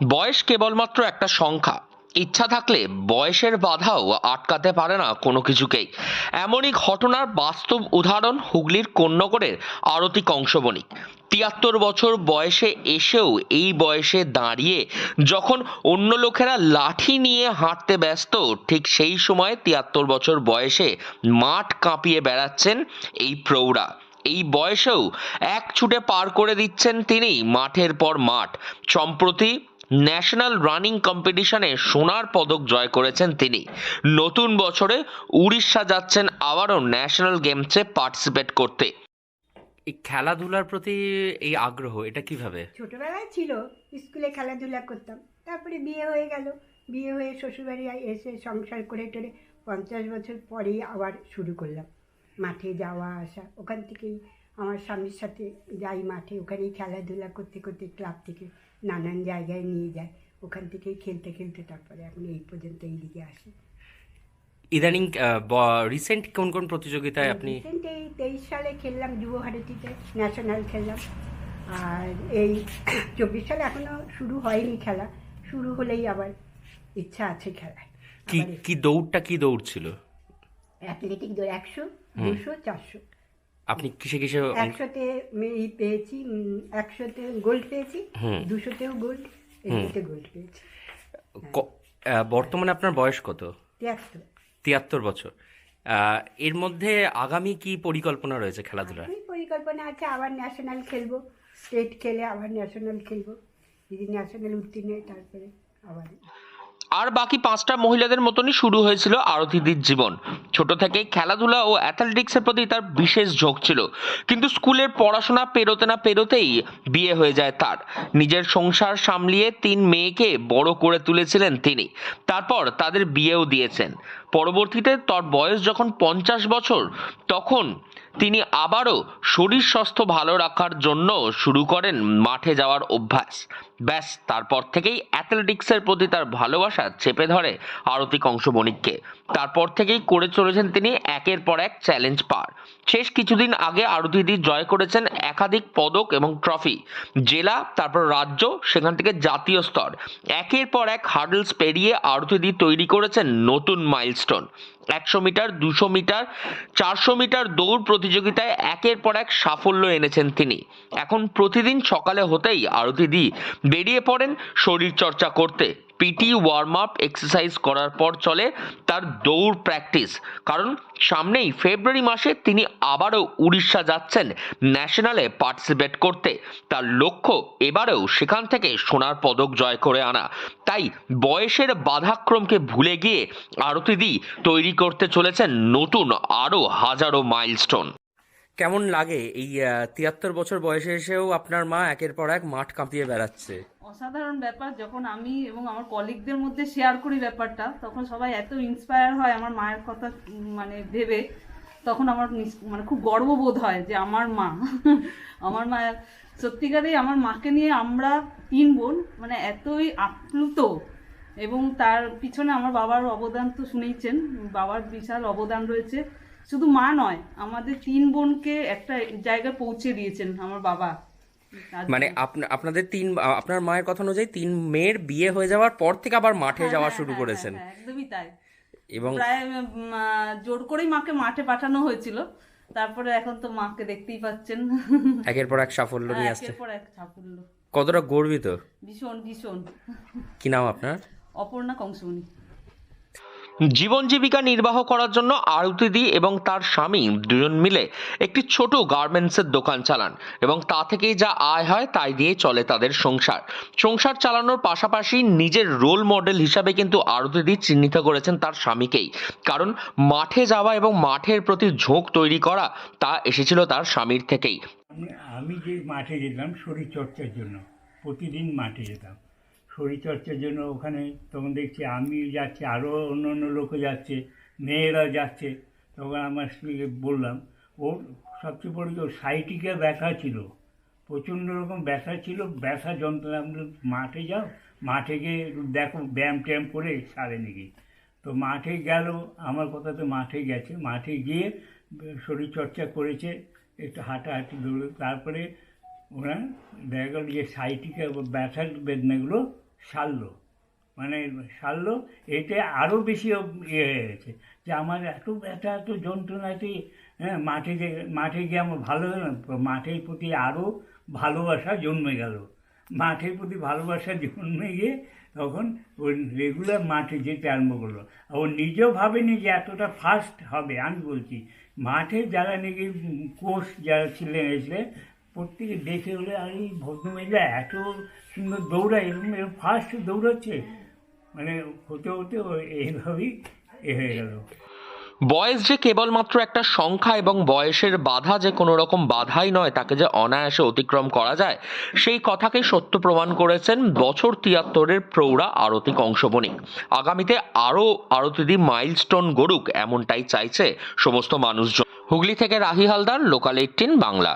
বয়স কেবলমাত্র একটা সংখ্যা। ইচ্ছা থাকলে বয়সের বাধাও আটকাতে পারে না কোনো কিছুকেই। এমনই ঘটনার বাস্তব উদাহরণ হুগলির কোন্নগরের আরতি কংসবণিক। ৭৩ বছর বয়সে এসেও এই বয়সে দাঁড়িয়ে যখন অন্য লোকেরা লাঠি নিয়ে হাঁটতে ব্যস্ত, ঠিক সেই সময় ৭৩ বছর বয়সে মাঠ কাঁপিয়ে বেড়াচ্ছেন এই প্রৌঢ়া। এই বয়সেও এক ছুটে পার করে দিচ্ছেন তিনি মাঠের পর মাঠ। সম্প্রতি ন্যাশনাল রানিং কম্পিটিশনে সোনার পদক জয় করেছেন তিনি। নতুন বছরে উড়িষ্যা যাচ্ছেন আবারও ন্যাশনাল গেমসে পার্টিসিপেট করতে। এই খেলাধুলার প্রতি এই আগ্রহ এটা কিভাবে? ছোটবেলায় ছিল, স্কুলে খেলাধুলা করতাম, তারপরে বিয়ে হয়ে গেল। বিয়ে হয়ে শ্বশুরবাড়ি এসে সংসার করে টোরে 50 বছর পরেই আবার শুরু করলাম মাঠে যাওয়া আসা। ওখান থেকেই আমার স্বামীর সাথে যাই মাঠে, ওখানেই খেলাধুলা করতে করতে ক্লাব থেকে নানান জায়গায় নিয়ে যায়, ওখান থেকেই খেলতে খেলতে তারপরে এখন এই পর্যন্ত এই দিকে আসি। ইদানিং রিসেন্ট কোন কোন প্রতিযোগিতায় আপনি? রিসেন্ট এই 23 সালে খেললাম যুবভারতীতে, ন্যাশনাল খেললাম। আর এই 24 সালে এখনো শুরু হয়নি খেলা, শুরু হলেই আবার ইচ্ছা আছে খেলায়। কি কি দৌড়টা কি দৌড় ছিল? অ্যাথলেটিক দৌড় 100, 200, 400। আপনি কিসে কিসে 100তে পেয়েছি, 100তে গোল্ড পেয়েছি, 200তেও গোল্ড, 80তে গোল্ড পেয়েছি। বর্তমানে আপনার বয়স কত? 73। ৭৩ বছর। এর মধ্যে আগামী কি পরিকল্পনা রয়েছে খেলাধুলার? এই পরিকল্পনা আছে আবার ন্যাশনাল খেলবো, স্টেট খেলে আবার ন্যাশনাল খেলবো, যদি ন্যাশনাল উত্তীর্ণ হয় তারপরে আবার। আর বাকি 5টা মহিলাদের মতনই শুরু হয়েছিল আরতিদির জীবন। ছোট থেকেই খেলাধুলা ও অ্যাথলেটিক্সের প্রতি তার বিশেষ ঝোঁক ছিল, কিন্তু স্কুলের পড়াশোনা পেরোতে না পেরোতেই বিয়ে হয়ে যায় তার। নিজের সংসার সামলিয়ে 3 মেয়েকে বড় করে তুলেছিলেন তিনি। তারপর তাদের বিয়েও দিয়েছেন। পরবর্তীতে তার বয়স যখন 50 বছর, তখন তিনি আবারও শরীর স্বাস্থ্য ভালো রাখার জন্য শুরু করেন মাঠে যাওয়ার অভ্যাস। ব্যাস, তারপর থেকেই অ্যাথলেটিক্সের প্রতি তার ভালোবাসা চেপে ধরে আরতি কংসবণিককে। তারপর থেকেই করে চলেছেন তিনি একের পর এক চ্যালেঞ্জ পার। শেষ কিছুদিন আগে আরতিদি জয় করেছেন একাধিক পদক এবং ট্রফি। জেলা, তারপর রাজ্য, সেখান থেকে জাতীয় স্তর। একের পর এক হার্ডলস পেরিয়ে আরতিদি তৈরি করেছেন নতুন মাইলস্টোন। 100 মিটার, 200 মিটার, 400 মিটার দৌড় প্রতিযোগিতায় একের পর এক সাফল্য এনেছেন তিনি। এখন প্রতিদিন সকালে হতেই আরতিদি বেরিয়ে পড়েন শরীর চর্চা করতে। পিটি, ওয়ার্ম আপ, এক্সারসাইজ করার পর চলে তার দৌড় প্র্যাকটিস। কারণ সামনেই ফেব্রুয়ারি মাসে তিনি আবারও উড়িষ্যা যাচ্ছেন ন্যাশনালে পার্টিসিপেট করতে। তার লক্ষ্য এবারেও সেখান থেকে সোনার পদক জয় করে আনা। তাই বয়সের বাধাক্রমকে ভুলে গিয়ে আরতিদি তৈরি করতে চলেছেন নতুন আরও হাজারো মাইলস্টোন। কেমন লাগে এই ৭৩ বছর বয়সে এসেও আপনার মা একের পর এক মাঠ কাঁপিয়ে বেড়াচ্ছে? অসাধারণ ব্যাপার। যখন আমি এবং আমার কলিগদের মধ্যে শেয়ার করি ব্যাপারটা, তখন সবাই এত ইন্সপায়ার হয় আমার মায়ের কথা মানে ভেবে। তখন আমার মানে খুব গর্ববোধ হয় যে আমার মা আমার মা সত্যিকারেই, আমার মাকে নিয়ে আমরা 3 বোন মানে এতই আপ্লুত। এবং তার পিছনে আমার বাবার অবদান তো শুনেইছেন, বাবার বিশাল অবদান রয়েছে। শুধু মা নয়, আমাদের 3 বোনকে একটা জায়গায় পৌঁছে দিয়েছেন আমার বাবা। মানে আপনাদের আপনার মায়ের কথা অনুযায়ী 3 মেয়ের বিয়ে হয়ে যাওয়ার পর থেকে আবার মাঠে যাওয়া শুরু করেছেন। একদমই তাই। এবং প্রায় জোর করেই মাকে মাঠে পাঠানো হয়েছিল। তারপরে এখন তো মাকে দেখতেই পাচ্ছেন একের পর এক সাফল্য নিয়ে আসছে। একের পর এক সাফল্য। কতটা গর্বিত? ভীষণ ভীষণ। কি নাম আপনার? অপর্ণা কংসমণি। জীবন জীবিকা নির্বাহ করার জন্য আরতিদি এবং তার স্বামী দুজন মিলে একটি ছোট গার্মেন্টসের দোকান চালান এবং তা থেকেই যা আয় হয় তাই দিয়ে চলে তাদের সংসার। সংসার চালানোর পাশাপাশি নিজের রোল মডেল হিসাবে কিন্তু আরতিদি চিহ্নিত করেছেন তার স্বামীকেই। কারণ মাঠে যাওয়া এবং মাঠের প্রতি ঝোঁক তৈরি করা তা এসেছিল তার স্বামীর থেকেই। আমি যে মাঠে যেতাম শরীরচর্চার জন্য, প্রতিদিন মাঠে যেতাম শরীরচর্চার জন্য। ওখানে তখন দেখছি আমি যাচ্ছি, আরও অন্য অন্য লোকও যাচ্ছে, মেয়েরা যাচ্ছে। তখন আমার স্ত্রীকে বললাম, ওর সবচেয়ে বড় ওর সাইটিকে ব্যথা ছিল, প্রচণ্ড রকম ব্যথা ছিল, ব্যথা যন্ত্রণা। আমি বললাম, মাঠে যাও, মাঠে গিয়ে দেখো ব্যায়াম ট্যায়াম করে সারে নাকি। তো মাঠে গেল, আমার কথাতে মাঠে গেছে, মাঠে গিয়ে শরীরচর্চা করেছে, একটু হাঁটাহাঁটি দৌড়ে। তারপরে ওরা দেখা গেল যে সাইটিকে ব্যথার বেদনাগুলো সারলো, মানে সারলো, এতে আরও বেশি ইয়ে হয়ে গেছে যে আমার এত ব্যথা এত যন্ত্রণাতে, হ্যাঁ, মাঠে গিয়ে আমার ভালো হলো, মাঠের প্রতি আরও ভালোবাসা জন্মে গেল। মাঠের প্রতি ভালোবাসা জন্মে গিয়ে তখন ওই রেগুলার মাঠে যেতে আরম্ভ করলো। ও নিজেও ভাবেনি যে এতটা ফাস্ট হবে। আমি বলছি মাঠে যারা নাকি কোচ যারা এসেছিলেন প্রত্যেকে দেখে হলে আর এই ভদ্রমহিলা এত সুন্দর দৌড়ায়, এরকম ফাস্ট দৌড়াচ্ছে, মানে হতে হতে এইভাবেই হয়ে গেল। বয়স যে কেবলমাত্র একটা সংখ্যা এবং বয়সের বাধা যে কোনো রকম বাধাই নয়, তাকে যে অনায়াসে অতিক্রম করা যায়, সেই কথাকে সত্য প্রমাণ করেছেন বছর ৭৩-এর প্রৌঢ়া আরতি কংসবণিক। আগামীতে আরও আরতিদি মাইলস্টোন গড়ুক, এমনটাই চাইছে সমস্ত মানুষজন। হুগলি থেকে রাহি হালদার, লোকাল 18 বাংলা।